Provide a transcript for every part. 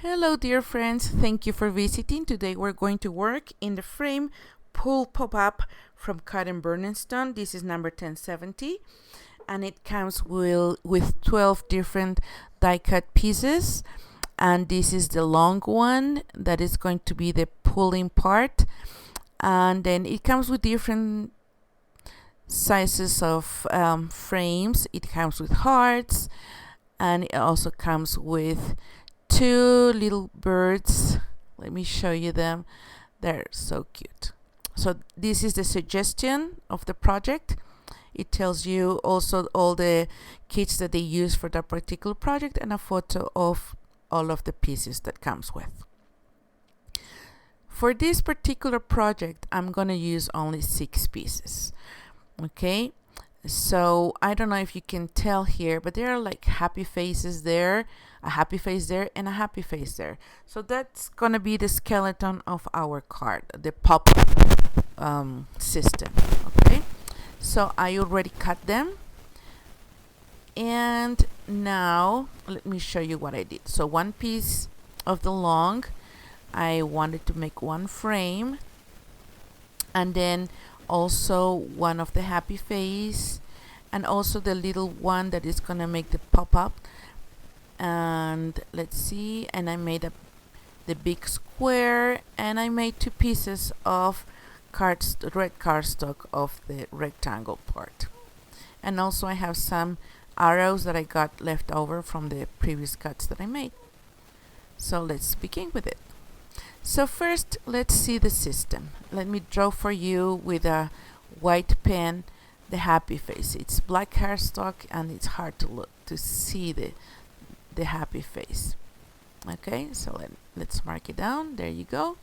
Hello dear friends, thank you for visiting. Today we're going to work in the frame Pull Pop-Up from Karen Burniston. This is number 1070 and it comes with 12 different die cut pieces, and this is the long one that is going to be the pulling part, and then it comes with different sizes of frames. It comes with hearts, and it also comes with two little birds. Let me show you them. They're so cute. So this is the suggestion of the project. It tells you also all the kits that they use for that particular project and a photo of all of the pieces that comes with. For this particular project, I'm going to use only 6 pieces. Okay, so I don't know if you can tell here, but there are like happy faces there, a happy face there, and a happy face there. So that's gonna be the skeleton of our card, the pop-up system. Okay, so I already cut them, and now let me show you what I did. So one piece of the long, I wanted to make one frame, and then also one of the happy face, and also the little one that is gonna make the pop-up. And let's see, and I made the big square, and I made 2 pieces of red cardstock of the rectangle part. And also I have some arrows that I got left over from the previous cuts that I made. So let's begin with it. So first, let's see the system. Let me draw for you with a white pen the happy face. It's black cardstock and it's hard to see the happy face. Okay, so let's mark it down. There you go.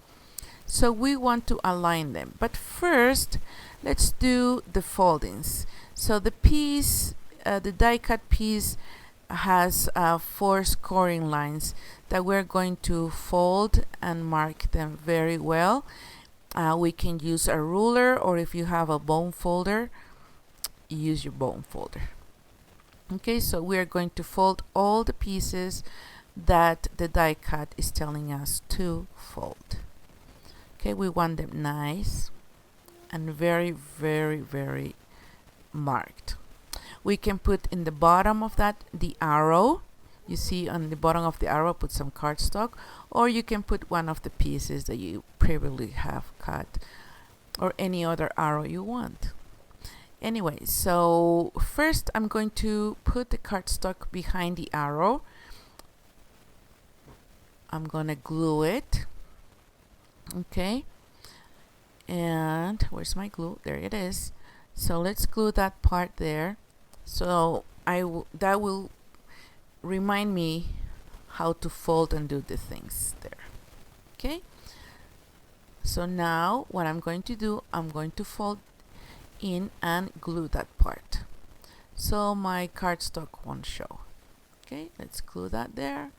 So we want to align them, but first let's do the foldings. So the piece, the die cut piece, has 4 scoring lines that we're going to fold and mark them very well. We can use a ruler, or if you have a bone folder, use your bone folder. Okay, so we're going to fold all the pieces that the die cut is telling us to fold. Okay, we want them nice and very, very, very marked. We can put in the bottom of that the arrow. You see on the bottom of the arrow, put some cardstock, or you can put one of the pieces that you previously have cut, or any other arrow you want. Anyway, so first I'm going to put the cardstock behind the arrow. I'm gonna glue it. Okay, and where's my glue? There it is. So let's glue that part there. So that will remind me how to fold and do the things there. Okay, so now what I'm going to do, I'm going to fold in and glue that part so my cardstock won't show. Okay, let's glue that there,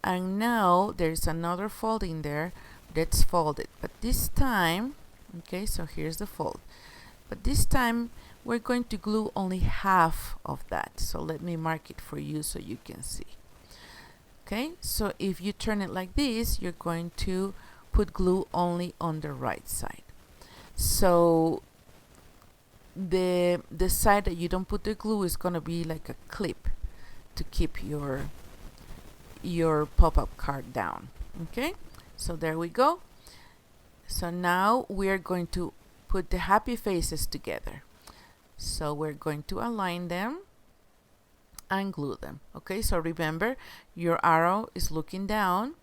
and now there's another folding there. Let's fold it, but this time, okay, so here's the fold, but this time we're going to glue only half of that. So let me mark it for you so you can see. Okay, so if you turn it like this, you're going to put glue only on the right side. So the side that you don't put the glue is going to be like a clip to keep your pop-up card down. Okay, so there we go. So now we're going to put the happy faces together. So we're going to align them and glue them. Okay, so remember, your arrow is looking down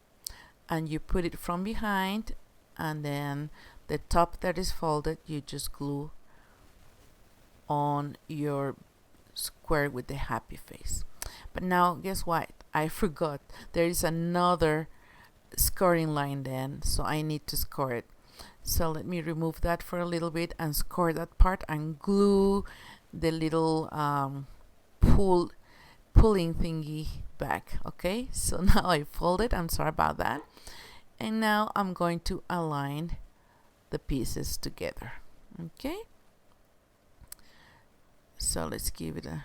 and you put it from behind, and then the top that is folded, you just glue on your square with the happy face. But now guess what? I forgot. There is another scoring line then, so I need to score it. So let me remove that for a little bit and score that part and glue the little pulling thingy back. Okay, so now I fold it. I'm sorry about that. And now I'm going to align the pieces together. Okay, so let's give it a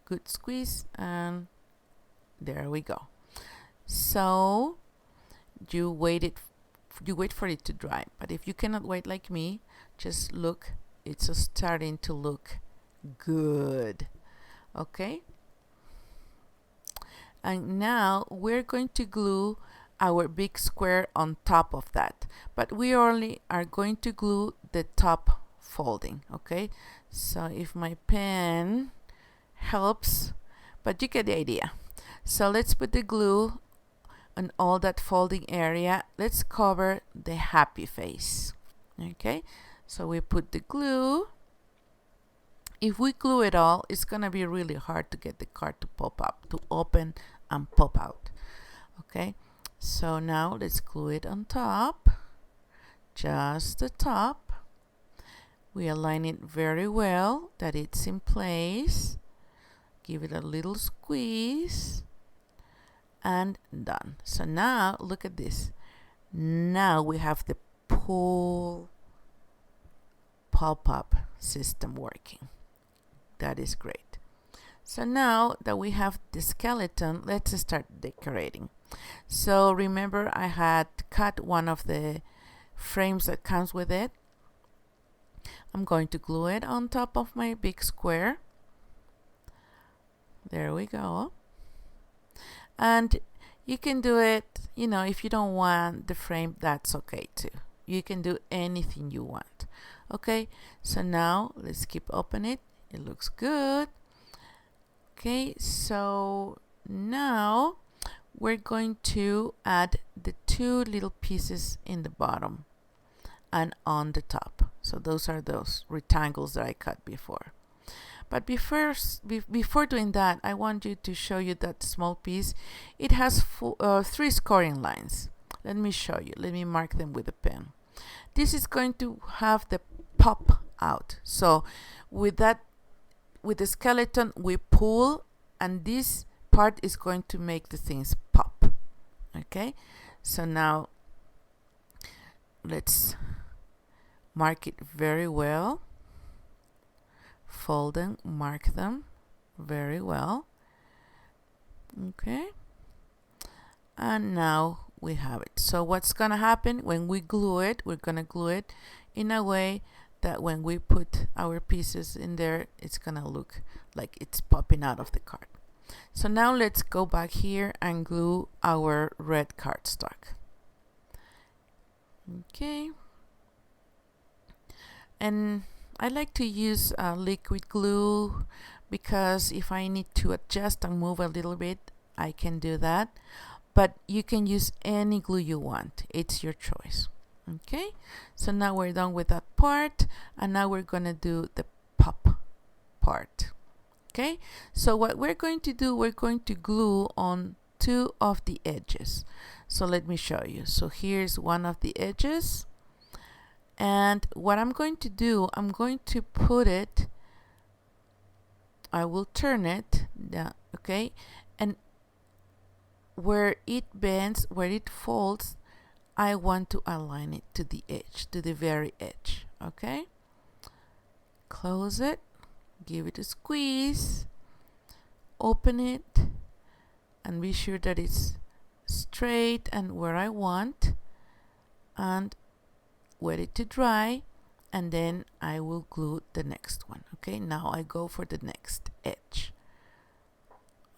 good squeeze, and there we go. So you wait for it to dry. But if you cannot wait like me, just look, it's starting to look good. Okay, and now we're going to glue our big square on top of that, but we only are going to glue the top folding. Okay, so if my pen helps, but you get the idea. So let's put the glue on all that folding area. Let's cover the happy face. Okay, so we put the glue. If we glue it all, it's gonna be really hard to get the card to pop up, to open and pop out. Okay, so now let's glue it on top, just the top. We align it very well that it's in place. Give it a little squeeze and done. So now look at this. Now we have the pull pop-up system working. That is great. So now that we have the skeleton, let's start decorating. So remember, I had cut one of the frames that comes with it. I'm going to glue it on top of my big square. There we go. And you can do it, you know, if you don't want the frame, that's okay too. You can do anything you want. Okay, so now let's keep open it. It looks good. Okay, so now we're going to add the two little pieces in the bottom and on the top. So those are those rectangles that I cut before. But before doing that, I want you to show you that small piece. It has 3 scoring lines. Let me show you. Let me mark them with a pen. This is going to have the pop out. So with the skeleton, we pull, and this part is going to make the things pop. Okay, so now let's mark it very well. Fold them, mark them very well. Okay, and now we have it. So what's gonna happen when we glue it? We're gonna glue it in a way that when we put our pieces in there, it's gonna look like it's popping out of the card. So now let's go back here and glue our red cardstock. Okay, and I like to use liquid glue because if I need to adjust and move a little bit, I can do that. But you can use any glue you want. It's your choice. Okay, so now we're done with that part, and now we're gonna do the pop part. Okay, so what we're going to do, we're going to glue on 2 of the edges. So let me show you. So here's one of the edges. And what I'm going to do, I'm going to put it, I will turn it down, okay, and where it bends, where it folds, I want to align it to the edge, to the very edge. Okay, close it, give it a squeeze, open it, and be sure that it's straight and where I want, and wait it to dry, and then I will glue the next one. Okay, now I go for the next edge.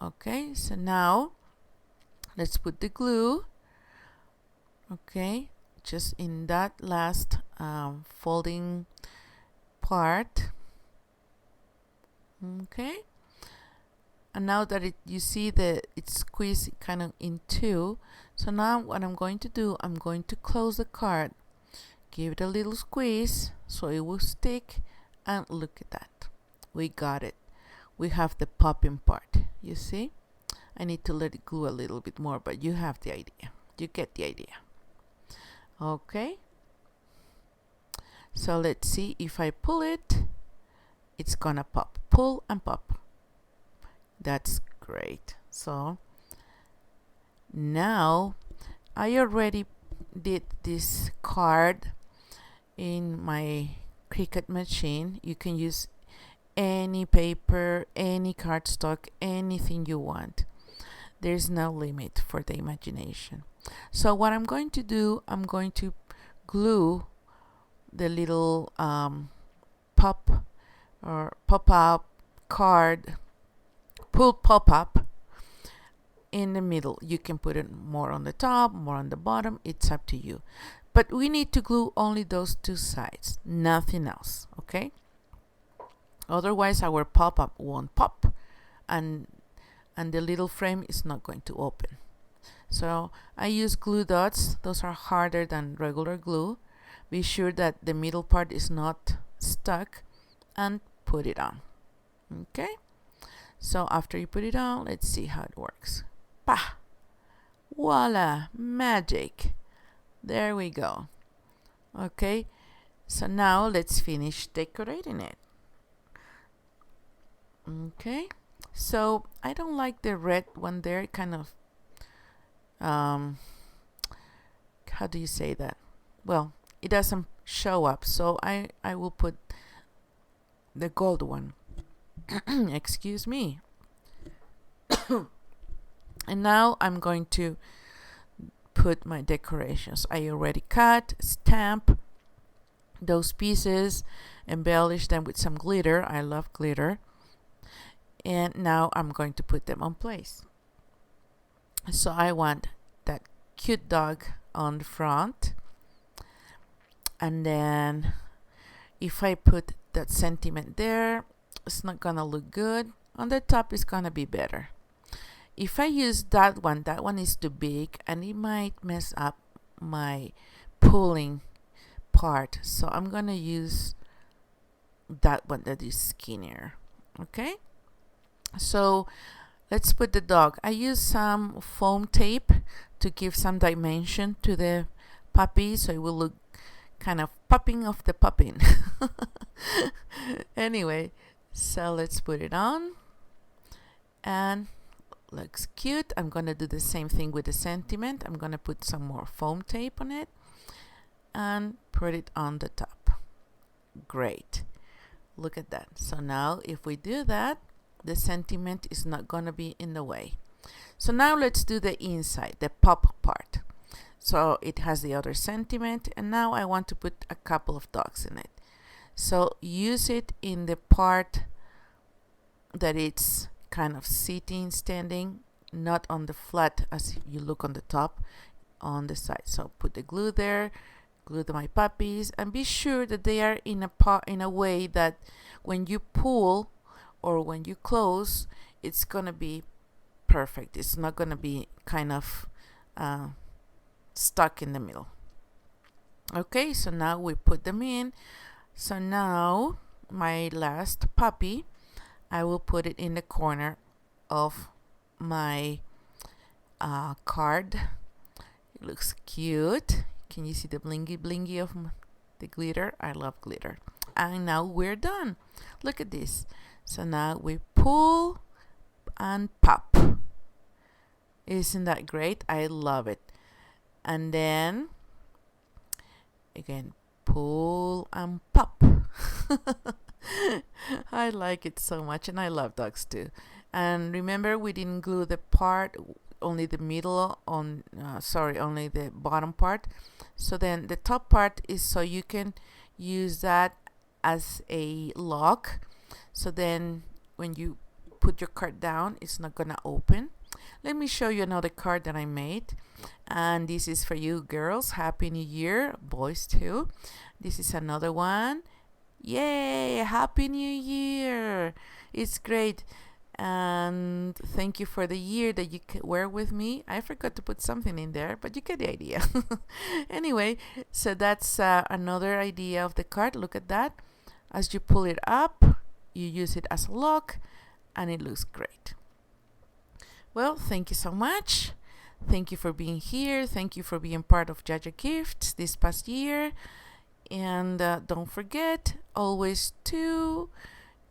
Okay, so now let's put the glue. Okay, just in that last folding part. Okay, and now that you see that it's squeezed kind of in 2, so now what I'm going to do, I'm going to close the card, give it a little squeeze so it will stick, and look at that, we got it. We have the popping part. You see, I need to let it glue a little bit more, but you have the idea, you get the idea. Okay, so let's see, if I pull it, it's gonna pop. Pull and pop. That's great. So now I already did this card in my Cricut machine. You can use any paper, any cardstock, anything you want. There's no limit for the imagination. So what I'm going to do, I'm going to glue the little pop or pop-up card, pull pop-up in the middle. You can put it more on the top, more on the bottom, it's up to you. But we need to glue only those two sides, nothing else, okay? Otherwise our pop-up won't pop and the little frame is not going to open. So I use glue dots. Those are harder than regular glue. Be sure that the middle part is not stuck and put it on. Okay, so after you put it on, let's see how it works. Pah! Voila! Magic! There we go. Okay, so now let's finish decorating it. Okay, so I don't like the red one there, kind of how do you say that? Well, it doesn't show up, so I will put the gold one. Excuse me. And now I'm going to put my decorations. I already cut, stamp those pieces, embellish them with some glitter. I love glitter. And now I'm going to put them on place. So I want that cute dog on the front, and then if I put that sentiment there, it's not gonna look good. On the top is gonna be better. If I use that one is too big and it might mess up my pulling part, so I'm gonna use that one that is skinnier. Okay, so let's put the dog. I use some foam tape to give some dimension to the puppy, so it will look kind of popping off the popping. Anyway, so let's put it on and looks cute. I'm gonna do the same thing with the sentiment. I'm gonna put some more foam tape on it and put it on the top. Great, look at that. So now if we do that, the sentiment is not gonna be in the way. So now let's do the inside, the pop part. So it has the other sentiment, and now I want to put a couple of dogs in it. So use it in the part that it's kind of sitting, standing, not on the flat as you look on the top, on the side. So put the glue there, glue my puppies, and be sure that they are in a way that when you pull or when you close, it's gonna be perfect. It's not gonna be kind of stuck in the middle. Okay, so now we put them in. So now my last puppy, I will put it in the corner of my card. It looks cute. Can you see the blingy blingy of the glitter? I love glitter. And now we're done. Look at this. So now we pull and pop. Isn't that great? I love it. And then again, pull and pop. I like it so much, and I love dogs too. And remember, we didn't glue the part, only the middle on only the bottom part. So then the top part is so you can use that as a lock. So then when you put your card down, it's not gonna open. Let me show you another card that I made, and this is for you girls. Happy New Year, boys too. This is another one. Yay, Happy New Year. It's great, and thank you for the year that you were with me. I forgot to put something in there, but you get the idea. Anyway, so that's another idea of the card. Look at that. As you pull it up, you use it as a lock, and it looks great. Well, thank you so much. Thank you for being here. Thank you for being part of Yaya Gifts this past year. And don't forget always to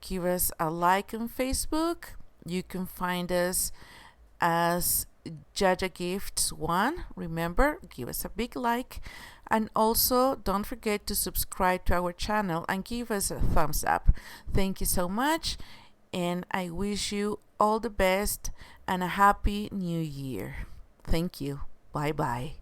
give us a like on Facebook. You can find us as Yaya Gifts 1. Remember, give us a big like. And also don't forget to subscribe to our channel and give us a thumbs up. Thank you so much. and I wish you all the best and a happy new year. Thank you. Bye bye.